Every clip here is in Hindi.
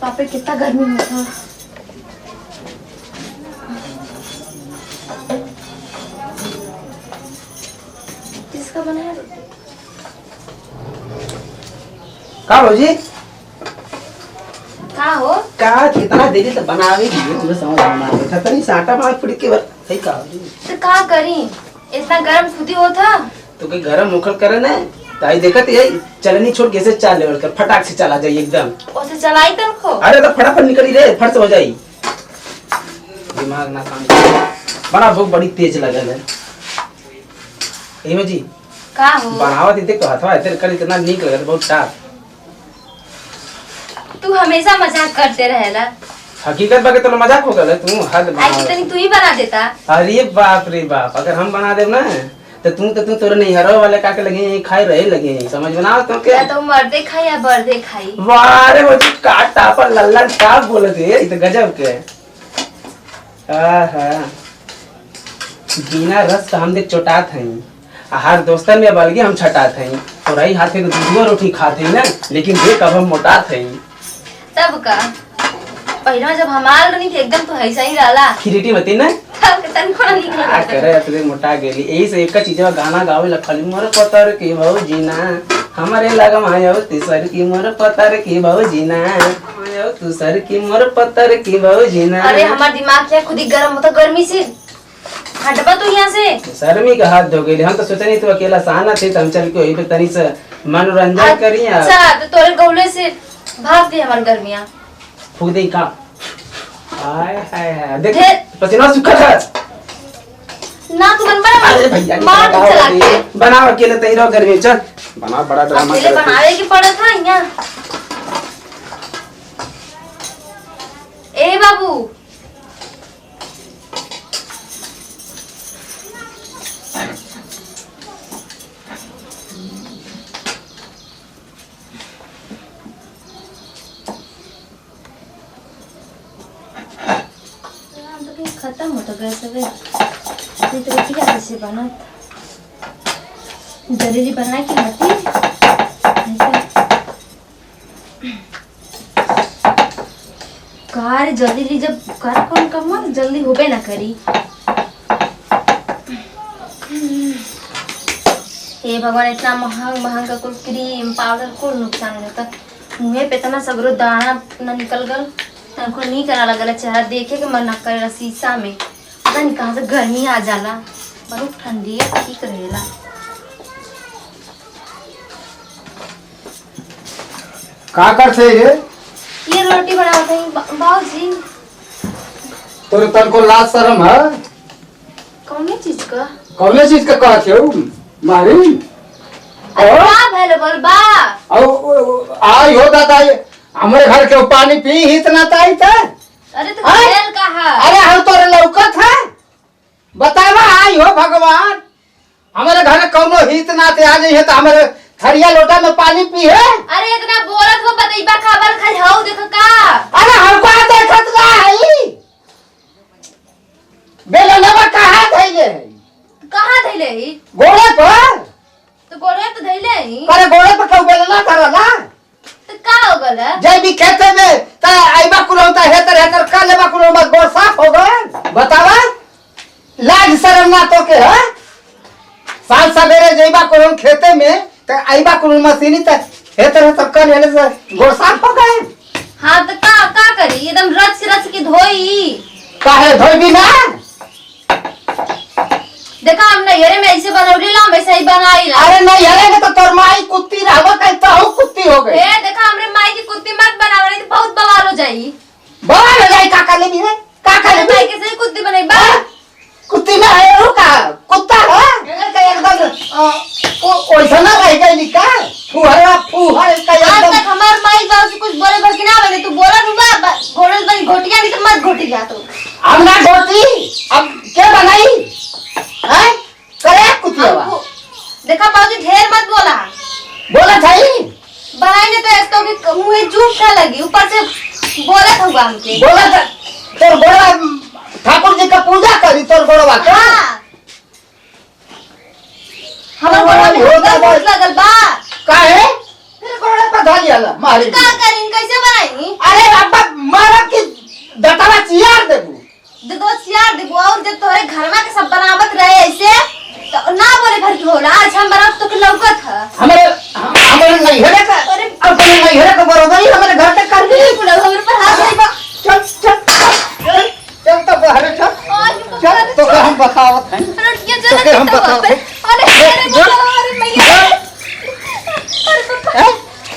पापे कितना गर्मी में था। किसका बनाया रोटी? का भौजी का हो का कितना देरी से बनावे की मुझे समझ में ना आता तनी साटा मार पड़ के सही का तो का करी इतना गर्म खुदी हो था तो कोई गरम मुखल करे ना ताई देखत यही चलनी छोड़ कैसे चाल लेवल कर फटाक से चला जाए एकदम ओसे चलाई तन को। अरे तो फटाफट निकली रे फट से हो जाई दिमाग ना काम करे बड़ा भूख बड़ी तेज लगल है एमे जी का हो बनावत देख तो हथवा इधर कर इतना नीक लगत बहुत टाप तू हमेशा मजाक करते रहेला। हकीकत बाके तो मजाक हो गल तू हद आई कितनी तू ही बना देता। अरे बाप रे बाप अगर हम बना देब ना तो तू तोरे नहीं हरो वाले का के लगे खाई रहे लगे समझ में ना तो क्या तो मर्दे खाई या बर्दे खाई। वाह रे वो काटा पर लल्ला का बोलत है ये तो गजब के आहा बिना रस का हम देख चोटात हैं हर दोस्तन में बलगे हम छटात हैं और आई हाथ में दूधवा रोटी खाते हैं ना लेकिन देख अब हम मोटात हैं तब का पहला जब हमार रही थी एकदम तो ऐसा ही रहला खिरीटी बती ना तब तन को निकल आ करे अपने मोटा गेली यही से एक चीज गाना गावे ला खाली मोर पतर की भौजी ना हमारे लगम आयो तीसर की मोर पतर की भौजी ना आयो तीसर की मोर पतर की भौजी ना। अरे हमार दिमाग क्या खुद ही गर्म होता गर्मी से हटबा तो यहाँ से शर्मी का हाथ धो गई हम तो सोचा नहीं तू अकेला सहना थे तो हम चल के वही पे तनी से मनोरंजन करिए। अच्छा तो तोरे गौले से भाग दी हमार गर्मियां फूक दे का हाय हाय हाय देख पसीना सूखा था ना तू बन बड़ा अरे भैया मार चला के बनाओ अकेले तई रहो घर में चल बना बड़ा ड्रामा अकेले बनावे की पड़ा था यहाँ। ए बाबू खत्म हो तो गए सब नहीं तो रोटी कैसे बनत जल्दी बनाए की मती कार जल्दी जब कर कौन कम मत जल्दी होबे ना करी। हे भगवान इतना महंग महंग का कुल क्रीम पाउडर कुल नुकसान होता मुँह पे इतना सगरो दाना न निकल गल हमको नहीं करा लगल चेहरा देखे के मन ना करेला शीशा में पता नहीं कहाँ से गर्मी आ जाला बहुत ठंडी है ठीक रहेला। का करते रे ये रोटी बनाते हैं बाबूजी तोरे तन को लाज शर्म है कौन चीज का कौने चीज का कहत हो मारी अरे बा भले बोल बा आई हो दादा हमारे घर के पानी पी ही इतना ताई था। अरे तो खेल कहा अरे हम तोरे लौकत है बतावा आई हो भगवान हमारे घर कौनो हित ना ते आ जाइए तो हमारे थरिया लोटा में पानी पी है। अरे इतना बोलत हो बतईबा खबर खाई हाउ देखो का अरे हमको देखत ना है बेलनवा कहां धइले है कहां धइले ही गोड़े पर तो गोड़े तो धइले ही अरे गोड़े पर क्यों बेलना करला तो का हो गल जय भी खेते में त आइबा कुलौता हेतर हेतर का लेबा कुलौता गोड़ साफ हो गए बतावा लाज शर्म ना तो के है साल सवेरे जइबा कुलौन खेते में त आइबा कुलौन मशीनी त हेतर हेतर कर लेले से गोड़ साफ हो गए। हां तो का करी एकदम रच के धोई काहे धोइबी ना देखा हमने येरे में ऐसे बनौली ला वैसे ही बनाई ला। अरे नहीं हरे तो तोर माई कुत्ती रहबो कहीं तो हूं कुत्ती हो गई ए देखा हमरे माई की कुत्ती मत बनावे नहीं तो बहुत बवाल हो जाई बवाल हो जाई का कर लेबी रे का कर लेबी माई के सही कुत्ती बनाई बा कुत्ती में है रू का कुत्ता है एकदम ओइसा ना रह गई का फुहरा का आज एकदम तक हमार माई बाबू से कुछ बोले भर के ना बने तू बोला रुबा घोड़े बनी घोटिया नहीं तो मत घोटी जा तू अब ना घोटी अब क्या बनाई हैं करे कुत्तिया देखा बाबूजी ढेर मत बोला बोला थाई बनाई ने तो इसको भी मुंह जूठ का लगी ऊपर से बोला था हमके बोला था तोर गोड़ा ठाकुर जी का पूजा करी तोर गोड़वा के हां हमार गोड़ा आई हो भूख दादा लगल बा। काहे तेरे गोड़े पर धर लिया मारी का करीन कैसे बनाई? अरे अब्बा मारा की दतवा चियार देबू दे दो सियार देबो और जब तोरे घरवा के सब बनावत रहे ऐसे तो ना बोले घर की होला। आज हम बनावत तो के लौकत है। हमारे नहीं है का अपने नहीं है का बरोबर ही हमारे घर तक कर दी पुला हमरे पर हाथ नहीं बा। चल तो बाहर चल तो हम बतावत हैं रोटियां तो जला हम बताओ अरे मैया अरे पापा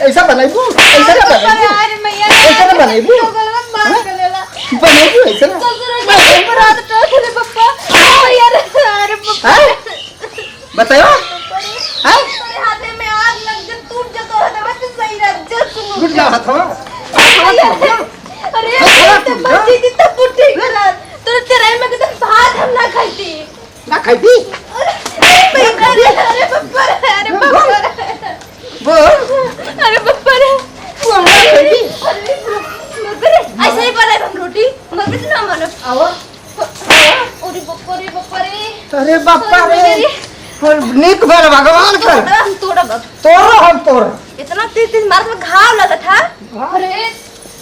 ऐसा बनाइबू ऐसा ना बनाइबू अरे मैया ऐसा ना बनाइबू बनाइबू ऐसा ना बरात तो रे पापा मैया अरे पापा बताओ हैं तेरे हाथे में आग लग जा टूट जा तो हटा बस सही रह जा सुनो गुड ना हथवा अरे तो बच्ची की तब बुटी करा तो तेरे में कितना भात हम ना खाती ना खाइबी अरे पप्पा वो अरे पप्पा वो ना खाइबी ऐसे ही बना हम रोटी मगर इतना मानो आओ अरे पप्पा रे अरे बापा रे निक भर भगवान कर हम तोड़ा बब तोरो हम तोरो इतना तेज तेज मार में घाव लगा था अरे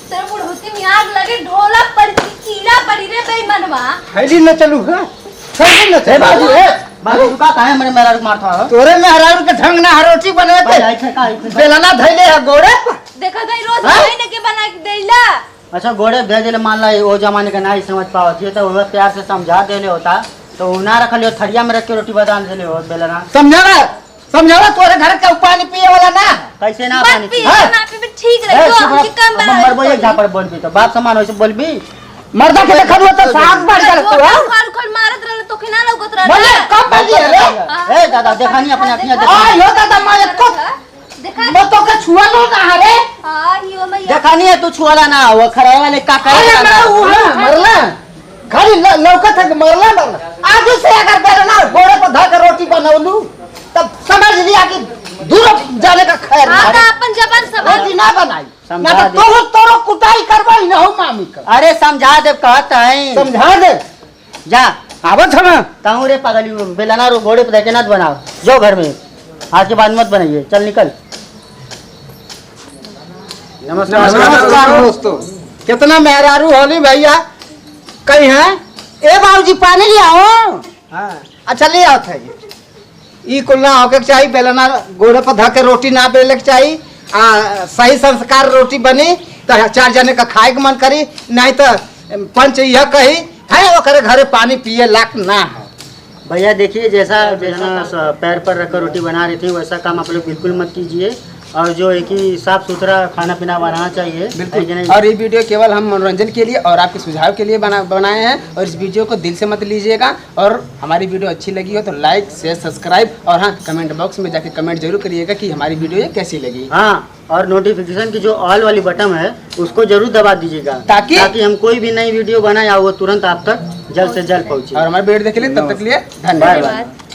तेरे बुढ़ोती में आग लगे ढोला पड़ी कीला पड़ी रे बेईमानवा हैली न चलू हां हैली न चलू बाबू ए बाबू का काहे मरे मेरा मारता है तोरे में हरारू के ढंग ना हरोटी बने भाई थे आई थे का बेलना धइले है गोड़े पर देखा गई रोज हाँ? महीने के बना के देला अच्छा गोड़े भेजले मान ला वो जमाने का नहीं समझ पावत है तो वो प्यार से समझा देले होता तो उ ना रखलियो थरिया में रख के रोटी बना देले हो बेलना समझावा तोरे घर के पानी पिए वाला ना कैसे ना बात पानी पी हाँ? ना पी ठीक रही तो हम कम बना मरबो एक झापड़ बोलबी तो बाप समान होइसे बोलबी मर्दा के देखा तो सास बढ़ गया तू हां खाल खाल मारत रहले तो किना लगत बोले रहले कब बजी रे ए दादा देखानी अपने अखियां आ देखानी यो दादा मारे को देखा मैं तो के छुआ लो ना रे हां हियो मैया देखानी है तू छुआला ना वो खराए वाले का अरे मैं वो करे हां मरला खाली लौकत है मरला आगे से अगर बेलना गोड़े पर धर के रोटी बनौलू तब समझ लिया कि दूर जाने का खैर हां नहीं अपन जबान सब रोटी ना बनाई समझा ना दे। तो तोरो कुटाई करवाई ना हो मामी का अरे समझा दे कहता है समझा दे जा आवत हम ताऊ रे पागली बेलना रो घोड़े पे देखे ना बनाओ जो घर में आज के बाद मत बनाइए चल निकल नमस्कार दोस्तों कितना मेहरारू होली भैया कहीं है ए बाबूजी पानी ले आओ हाँ अच्छा ले आओ थे ई कुल ना होके चाहिए बेलना गोड़े पर धर के रोटी ना बेले के चाहिए सही संस्कार रोटी बनी तो चार जने का खाए के मन करी नहीं तो पंच यह कही है ओकरे घरे पानी पिए लायक ना है भैया देखिए जैसा बेलना पैर पर रखकर रोटी बना रही थी वैसा काम आप लोग बिल्कुल मत कीजिए और जो एक ही साफ सुथरा खाना पीना बनाना चाहिए है कि बिल्कुल नहीं? और ये वीडियो केवल हम मनोरंजन के लिए और आपके सुझाव के लिए बनाए हैं और इस वीडियो को दिल से मत लीजिएगा और हमारी वीडियो अच्छी लगी हो तो लाइक शेयर सब्सक्राइब और हाँ कमेंट बॉक्स में जाके कमेंट जरूर करिएगा कि हमारी वीडियो ये कैसी लगी हाँ और नोटिफिकेशन की जो ऑल वाली बटन है उसको जरूर दबा दीजिएगा ताकि हम कोई भी नई वीडियो बनाए वो तुरंत आप तक जल्द से जल्द पहुंचे और हमारे वीडियो देख लिए तब तक के लिए बाय धन्यवाद बाय। बात